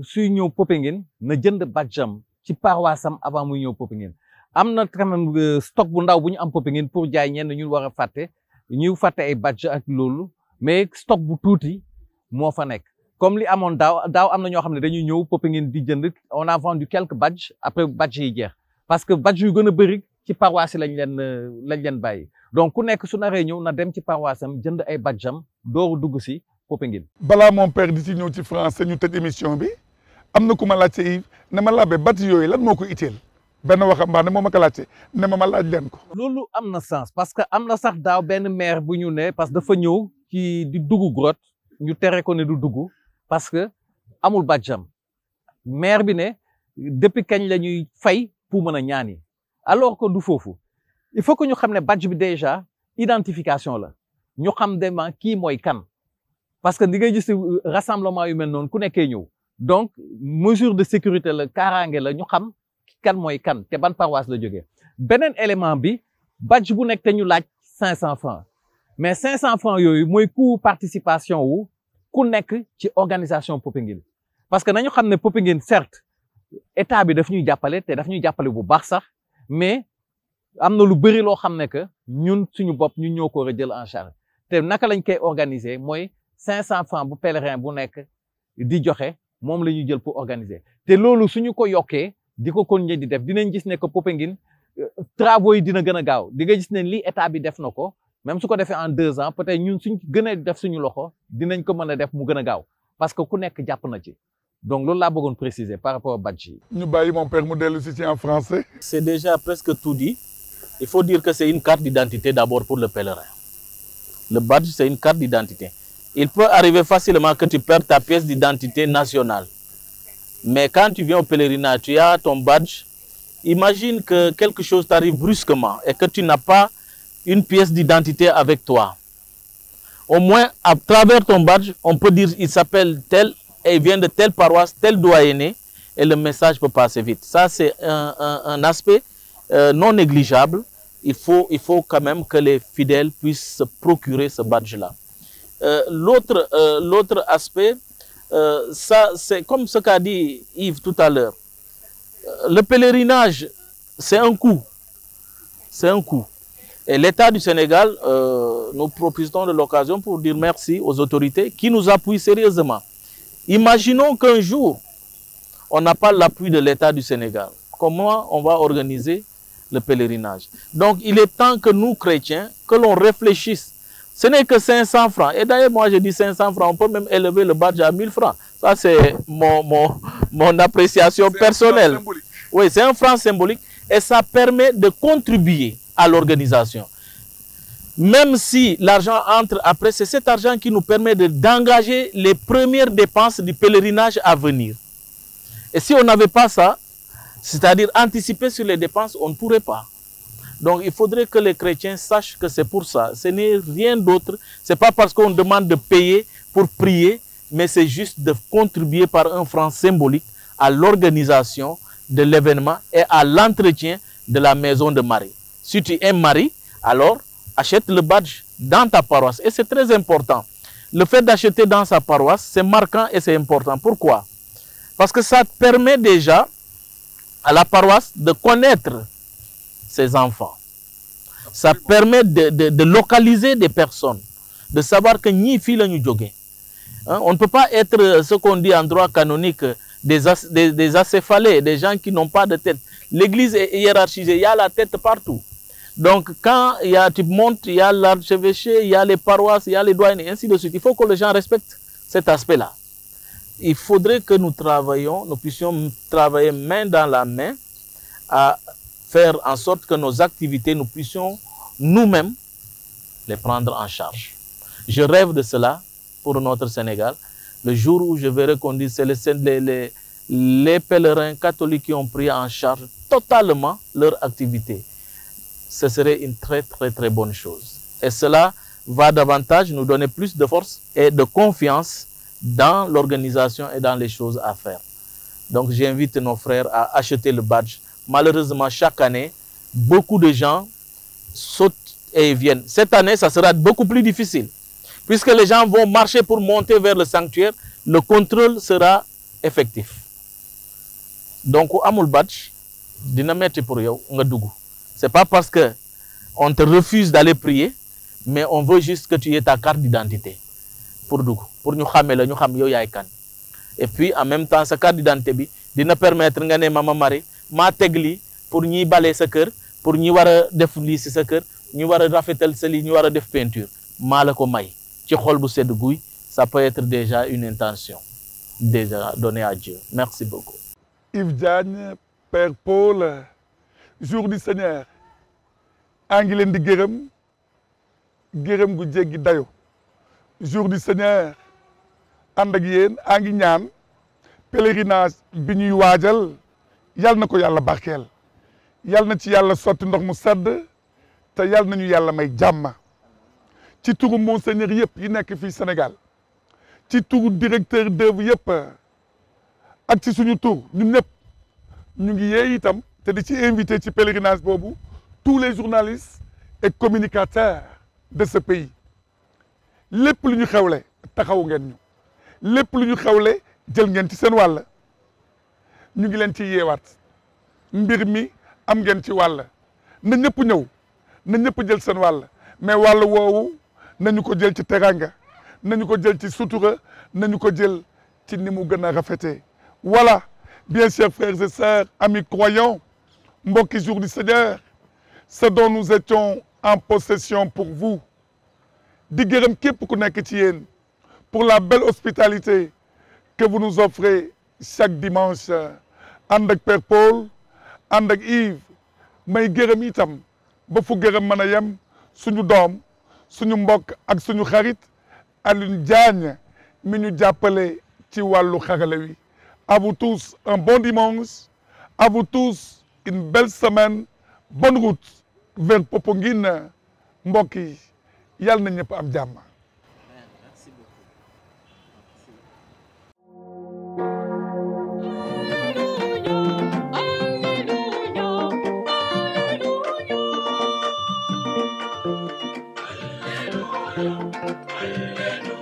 suy ñëw Popenguine na jënd badge am ci paroisse am avant muy ñëw Popenguine am na quand même stock bu ndaw bu ñu am Popenguine pour jaay ñenn ñu war a fàtte ñuy fàtte ay badge ak loolu mais stock bu tuuti moo fa nekk comme li amoon daaw am na ñoo xam ne dañuy ñëw Popenguine di jënd on a vendu quelques badges après badge yi jeex parce que badge yu gën a bëri ci paroisse yi lañ leen bàyyi donc ku nekk su naree ñëw na dem ci paroisse am jënd ay badge am dooru dugg si Popenguine. balaa mon père di ci ñëw ci français ñu tëj émission bi am na ku ma laajte Yves ne ma laabe badge yooyu lan moo ko itteel benn waxambaane moo ma ko laajte ne ma laaj leen ko. loolu am na sens parce que am na sax daaw benn maire bu ñu ne parce que dafa ñëw ci di dugg grotte ñu tere ko ne du dugg parce que amul badge am maire bi ne depuis kañ la ñuy fay pour mën a ñaani alors que du foofu il faut que ñu xam ne badge bi déjà identification la ñu xam dema kii mooy kan parce que di ngay gis rassemblement yu mel noonu ku nekkee ñëw donc mesure de sécurité la kaaraange la ñu xam kan mooy kan te ban paroisse la jógee beneen élément bi badge bu nekk te ñu laaj 500 francs mais 500 francs yooyu mooy coût participation wu ku nekk ci organisation Popenguine parce que nañu xam ne Popenguine certes état bi daf ñuy jàppale te daf ñuy jàppale bu baax sax mais am na lu bëri loo xam ne que ñun suñu bopp ñun ñoo ko war a jël en charge te naka lañ koy organiser mooy 500 francs bu pèlerin bu nekk di joxe moom la ñuy jël pour organiser te loolu suñu ko yokkee di ko continuer di def dinañ gis ne que Popenguine travaux yi dina gën a gaaw di nga gis ne lii état bi def na ko même su ko defee en 2 ans peut-être ñun suñ gën a def suñu loxo dinañ ko mën a def mu gën a gaaw parce que ku nekk jàpp na ci donc loolu laa bëggoon préciser par rapport au badge yi. ñu bàyyi mon père mu dellu si en français. C'est déjà presque tout dit. Il faut dire que c'est une carte d'identité d'abord pour le pèlerin. Le badge, c'est une carte d'identité. Il peut arriver facilement que tu perds ta pièce d'identité nationale. Mais quand tu viens au pèlerinage, tu as ton badge. Imagine que quelque chose t'arrive brusquement et que tu n'as pas une pièce d'identité avec toi. Au moins, à travers ton badge, on peut dire il s'appelle tel et il vient de telle paroisse, tel doyenné, et le message peut passer vite. Ça, c'est un aspect non négligeable. Il faut quand même que les fidèles puissent se procurer ce badge-là. L'autre aspect, ça, c'est comme ce qu'a dit Yves tout à l'heure. Le pèlerinage, c'est un coût. C'est un coût. Et l'État du Sénégal, nous profitons de l'occasion pour dire merci aux autorités qui nous appuient sérieusement. Imaginons qu'un jour, on n'a pas l'appui de l'État du Sénégal. Comment on va organiser le pèlerinage? Donc, il est temps que nous, chrétiens, que l'on réfléchisse. Ce n'est que 500 francs. Et d'ailleurs, moi, je dis 500 francs. On peut même élever le badge à 1000 francs. Ça, c'est mon appréciation personnelle. Oui, c'est un franc symbolique. Et ça permet de contribuer à l'organisation. Même si l'argent entre après, c'est cet argent qui nous permet d'engager les premières dépenses du pèlerinage à venir. Et si on n'avait pas ça, c'est-à-dire anticiper sur les dépenses, on ne pourrait pas. Donc il faudrait que les chrétiens sachent que c'est pour ça. Ce n'est rien d'autre. Ce n'est pas parce qu'on demande de payer pour prier, mais c'est juste de contribuer par un franc symbolique à l'organisation de l'événement et à l'entretien de la maison de Marie. Si tu aimes Marie, alors achète le badge dans ta paroisse. Et c'est très important. Le fait d'acheter dans sa paroisse, c'est marquant et c'est important. Pourquoi? Parce que ça permet déjà à la paroisse de connaître ses enfants. Ça permet de localiser des personnes, de savoir que ni fille ni jogé. On ne peut pas être ce qu'on dit en droit canonique des acéphalés, des gens qui n'ont pas de tête. L'église est hiérarchisée, il y a la tête partout. Donc quand tu montes, il y a l'archevêché, il y a les paroisses, il y a les doyens et ainsi de suite. Il faut que les gens respectent cet aspect-là. Il faudrait que nous puissions travailler main dans la main à faire en sorte que nos activités, nous puissions nous-mêmes les prendre en charge. Je rêve de cela pour notre Sénégal. Le jour où je verrai qu'on dit c'est les pèlerins catholiques qui ont pris en charge totalement leur activité. Ce serait une très très très bonne chose. Et cela va davantage nous donner plus de force et de confiance dans l'organisation et dans les choses à faire. Donc j'invite nos frères à acheter le badge. Malheureusement, chaque année, beaucoup de gens sautent et viennent. Cette année, ça sera beaucoup plus difficile. Puisque les gens vont marcher pour monter vers le sanctuaire, le contrôle sera effectif. Donc, amul badge, dina metti pour yow nga dugg. C'est pas parce que on te refuse d'aller prier, mais on veut juste que tu aies ta carte d'identité pour dugg, pour ñu xamé la ñu xam yow yaay kan. Et puis en même temps sa carte d'identité bi dina permettre nga né Mama Marie ma tegli pour ñi balé sa kër, pour ñi wara def li ci sa kër, ñi wara rafetal sa li, ñi wara def peinture. Maa la ko may ci xol bu sedd guy, ça peut être déjà une intention déjà donnée à Dieu. Merci beaucoup. Yves Diagne, Père Paul, jour du Seigneur, angi len di gërëm gu jéggi dayo. Jour du Seigneur, ànd ak yéen angi ñaan pèlerinage bi ñuy waajal yal na ko yàlla barkeel, yal na ci yàlla sotti ndox mu sedd te yal nañu yàlla may jàmm. Ci turu monseigneur yëpp yi nekk fii Sénégal, ci turu directeur d'œuvre yëpp ak ci suñu tur ñun ñëpp ñu ngi yee itam te di ci invité ci pèlerinage boobu tous les journalistes et communicateurs de ce pays. Lépp lu ñu xewle taxaw ngeen ñu, lépp lu ñu xewle jël ngeen ci seen wàll. Ñu ngi leen ci yeewaat mbir mi am ngeen ci wàll, na ñëpp ñëw, na ñëpp jël seen wàll, mais wàll woowu nañu ko jël ci teranga, nañu ko jël ci sutura, nañu ko jël ci ni mu gën a rafetee. Voilà, bien chers frères et sœurs, amis croyants, mbokki jour du Seigneur, ce dont nous étions en possession pour vous. Di gërëm képp ku nekk ci yéen pour la belle hospitalité que vous nous offrez chaque dimanche. Ànd ak Père Paul, ànd ak Yves, may gërëm itam ba fu gërëm mën a yem suñu doom, suñu mbokk ak suñu xarit Alioune Diagne mi ñu jàppale ci wàllu xarale wi. À vous tous un bon dimanche, à vous tous une belle semaine, bonne route vers Popenguine mbokk yi, yàlla na ñëpp am jàmm. Merci beaucoup. Alléluia.